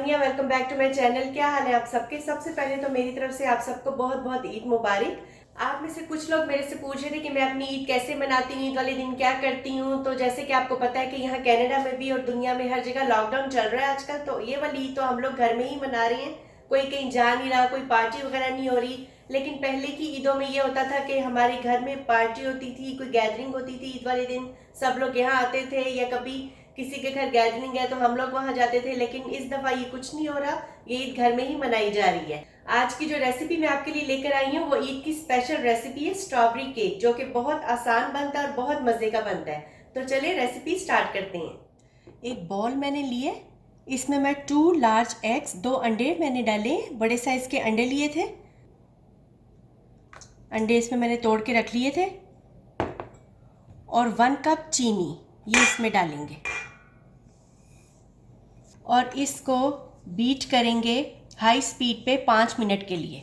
Sonia, welcome back to my channel. क्या हाल है आप सबके। सबसे पहले तो मेरी तरफ से आप सबको बहुत बहुत ईद मुबारक। आप में से कुछ लोग मेरे से पूछ रहे थे कि मैं अपनी ईद कैसे मनाती हूँ, ईद वाले दिन क्या करती हूँ। तो जैसे कि आपको पता है कि यहाँ कनाडा में भी और दुनिया में हर जगह लॉकडाउन चल रहा है आजकल, तो ये वाली ईद तो हम लोग घर में ही मना रहे हैं। कोई कहीं जा नहीं रहा, कोई पार्टी वगैरह नहीं हो रही। लेकिन पहले की ईदों में ये होता था कि हमारे घर में पार्टी होती थी, कोई गैदरिंग होती थी ईद वाले दिन। सब लोग यहाँ आते थे, या कभी किसी के घर गैदरिंग है तो हम लोग वहां जाते थे। लेकिन इस दफा ये कुछ नहीं हो रहा, ये ईद घर में ही मनाई जा रही है। आज की जो रेसिपी मैं आपके लिए लेकर आई हूँ वो ईद की स्पेशल रेसिपी है स्ट्रॉबेरी केक, जो कि बहुत आसान बनता है और बहुत मजे का बनता है। तो चलिए रेसिपी स्टार्ट करते हैं। एक बॉल मैंने लिए, इसमें मैं 2 लार्ज एग्स, 2 अंडे मैंने डाले, बड़े साइज के अंडे लिए थे। अंडे इसमें मैंने तोड़ के रख लिए थे। और 1 कप चीनी ये इसमें डालेंगे और इसको बीट करेंगे हाई स्पीड पे 5 मिनट के लिए।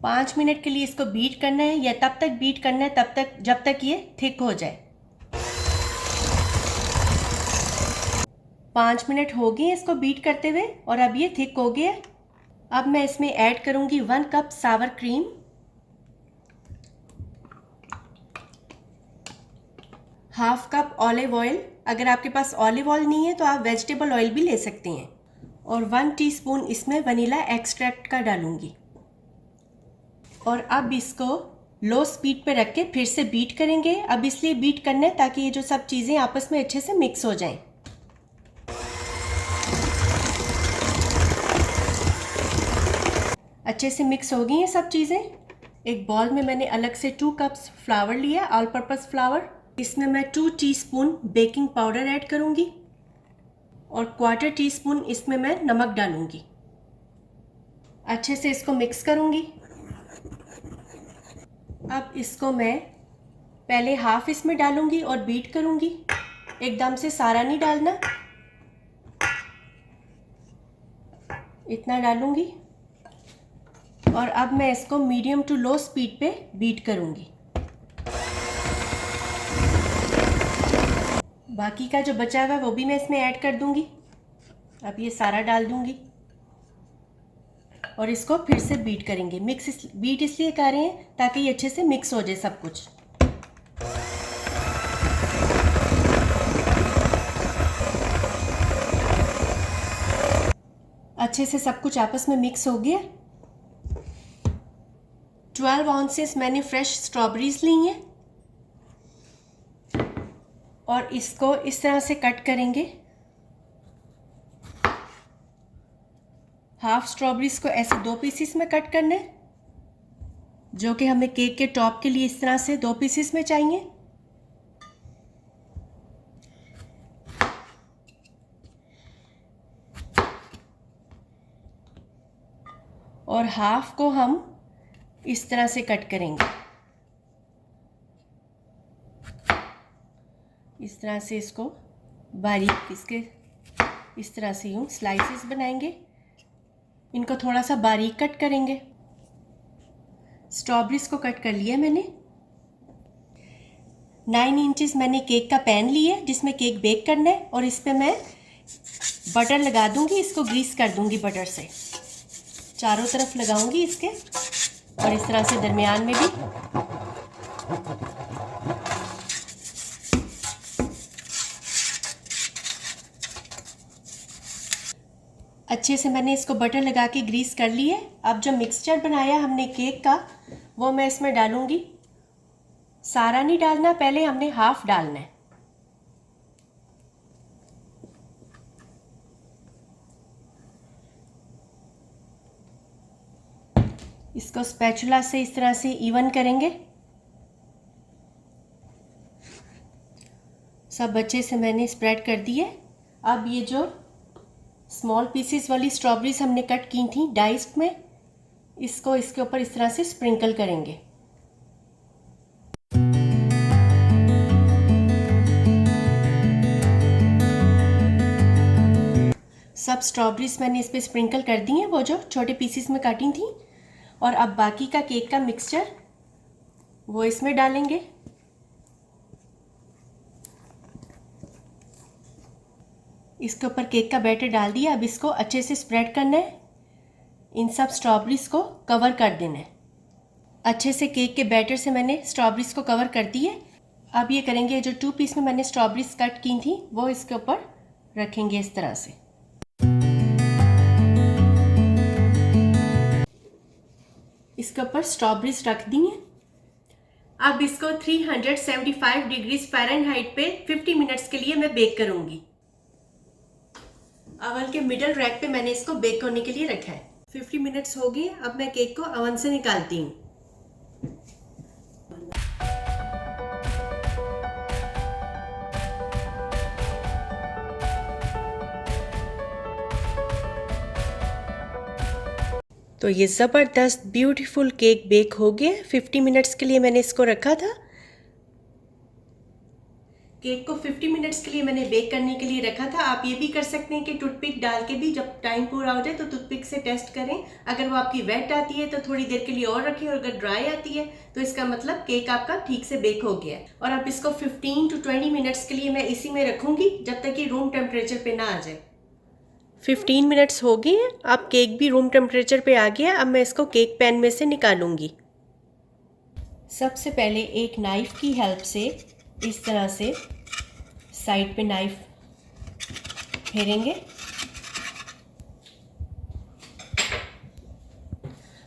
पाँच मिनट के लिए इसको बीट करना है, या तब तक बीट करना है तब तक जब तक ये थिक हो जाए। 5 मिनट हो गए इसको बीट करते हुए और अब ये थिक हो गया। अब मैं इसमें ऐड करूंगी 1 कप सावर cream, half cup olive oil. अगर आपके पास ऑलिव ऑयल नहीं है तो आप वेजिटेबल ऑयल भी ले सकते हैं। और 1 टीस्पून इसमें वनीला एक्सट्रैक्ट का डालूंगी। और अब इसको लो स्पीड पे रख के फिर से बीट करेंगे। अब इसलिए बीट करना है ताकि ये जो सब चीज़ें आपस में अच्छे से मिक्स हो जाएं। अच्छे से मिक्स हो गई हैं सब चीज़ें। एक बॉल में मैंने अलग से 2 कप्स फ्लावर लिया, ऑल पर्पस फ्लावर। इसमें मैं 2 टीस्पून बेकिंग पाउडर ऐड करूंगी और 1/4 टीस्पून इसमें मैं नमक डालूंगी। अच्छे से इसको मिक्स करूंगी। अब इसको मैं पहले हाफ इसमें डालूंगी और बीट करूंगी, एकदम से सारा नहीं डालना, इतना डालूंगी। और अब मैं इसको मीडियम टू लो स्पीड पे बीट करूंगी। बाकी का जो बचा हुआ है वो भी मैं इसमें ऐड कर दूंगी। अब ये सारा डाल दूंगी और इसको फिर से बीट करेंगे। बीट इसलिए कर रहे हैं ताकि ये अच्छे से मिक्स हो जाए सब कुछ। अच्छे से सब कुछ आपस में मिक्स हो गया। 12 ऑन्सेस मैंने फ्रेश स्ट्रॉबेरीज ली हैं और इसको इस तरह से कट करेंगे। हाफ स्ट्रॉबेरीज को ऐसे 2 पीसेस में कट करना है, जो कि हमें केक के टॉप के लिए इस तरह से 2 पीसेस में चाहिए। और हाफ को हम इस तरह से कट करेंगे। इस तरह से इसको बारीक इसके इस तरह से यूं स्लाइसेस बनाएंगे। इनको थोड़ा सा बारीक कट करेंगे। स्ट्रॉबेरीज को कट कर लिया मैंने। 9 इंचेस मैंने केक का पैन लिया जिसमें केक बेक करना है और इस पर मैं बटर लगा दूंगी। इसको ग्रीस कर दूंगी बटर से, चारों तरफ लगाऊंगी इसके और इस तरह से दरमियान में भी। अच्छे से मैंने इसको बटर लगा के ग्रीस कर ली है। अब जो मिक्सचर बनाया हमने केक का वो मैं इसमें डालूंगी। सारा नहीं डालना, पहले हमने हाफ डालना है। इसको स्पैचुला से इस तरह से इवन करेंगे। सब अच्छे से मैंने स्प्रेड कर दिए। अब ये जो स्मॉल पीसेस वाली स्ट्रॉबेरीज हमने कट की थी डाइस्ड में, इसको इसके ऊपर इस तरह से स्प्रिंकल करेंगे। सब स्ट्रॉबेरीज मैंने इस पर स्प्रिंकल कर दी हैं, वो जो छोटे पीसेस में काटी थी। और अब बाकी का केक का मिक्सचर वो इसमें डालेंगे। इसके ऊपर केक का बैटर डाल दिया। अब इसको अच्छे से स्प्रेड करना है, इन सब स्ट्रॉबेरीज को कवर कर देना है। अच्छे से केक के बैटर से मैंने स्ट्रॉबेरीज को कवर कर दी है। अब ये करेंगे, जो 2 पीस में मैंने स्ट्रॉबेरीज कट की थी वो इसके ऊपर रखेंगे इस तरह से। इसके ऊपर स्ट्रॉबेरीज रख दी हैं। अब इसको 375 डिग्री फ़ारेनहाइट पे 50 मिनट्स के लिए मैं बेक करूंगी। ओवन के मिडल रैक पे मैंने इसको बेक करने के लिए रखा है। 50 मिनट्स हो गए। अब मैं केक को ओवन से निकालती हूँ। तो ये ज़बरदस्त ब्यूटीफुल केक बेक हो गया। 50 मिनट्स के लिए मैंने इसको रखा था। केक को 50 मिनट्स के लिए मैंने बेक करने के लिए रखा था। आप ये भी कर सकते हैं कि टूथपिक डाल के भी जब टाइम पूरा हो जाए तो टूथपिक से टेस्ट करें। अगर वो आपकी वेट आती है तो थोड़ी देर के लिए और रखें, और अगर ड्राई आती है तो इसका मतलब केक आपका ठीक से बेक हो गया है। और अब इसको 15 to 20 मिनट्स के लिए मैं इसी में रखूँगी जब तक कि रूम टेम्परेचर पे ना आ जाए। 15 मिनट्स हो गए हैं। अब केक भी रूम टेम्परेचर पे आ गया। अब मैं इसको केक पैन में से निकालूंगी। सबसे पहले एक नाइफ़ की हेल्प से इस तरह से साइड पे नाइफ फेरेंगे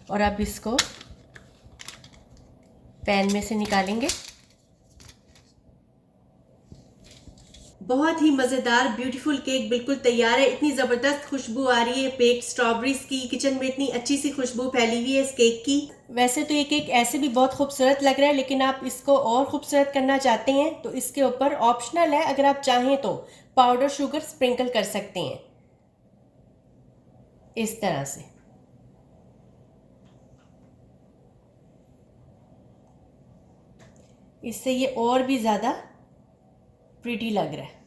और अब इसको पैन में से निकालेंगे। बहुत ही मज़ेदार ब्यूटीफुल केक बिल्कुल तैयार है। इतनी ज़बरदस्त खुशबू आ रही है बेक्ड स्ट्रॉबेरीज की। किचन में इतनी अच्छी सी खुशबू फैली हुई है इस केक की। वैसे तो ये केक ऐसे भी बहुत खूबसूरत लग रहा है, लेकिन आप इसको और खूबसूरत करना चाहते हैं तो इसके ऊपर ऑप्शनल है, अगर आप चाहें तो पाउडर शुगर स्प्रिंकल कर सकते हैं इस तरह से। इससे ये और भी ज़्यादा प्रीटी लग रहा है।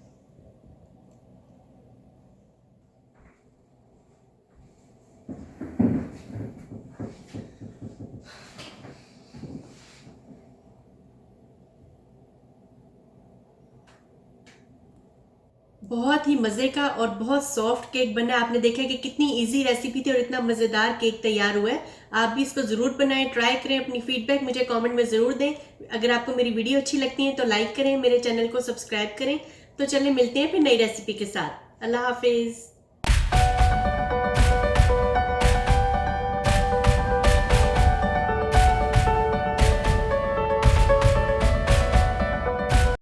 बहुत ही मज़े का और बहुत सॉफ्ट केक बना। आपने देखा कि कितनी इजी रेसिपी थी और इतना मज़ेदार केक तैयार हुआ है। आप भी इसको ज़रूर बनाएं, ट्राई करें। अपनी फीडबैक मुझे कमेंट में ज़रूर दें। अगर आपको मेरी वीडियो अच्छी लगती है तो लाइक करें, मेरे चैनल को सब्सक्राइब करें। तो चलिए मिलते हैं फिर नई रेसिपी के साथ। अल्लाह हाफिज़।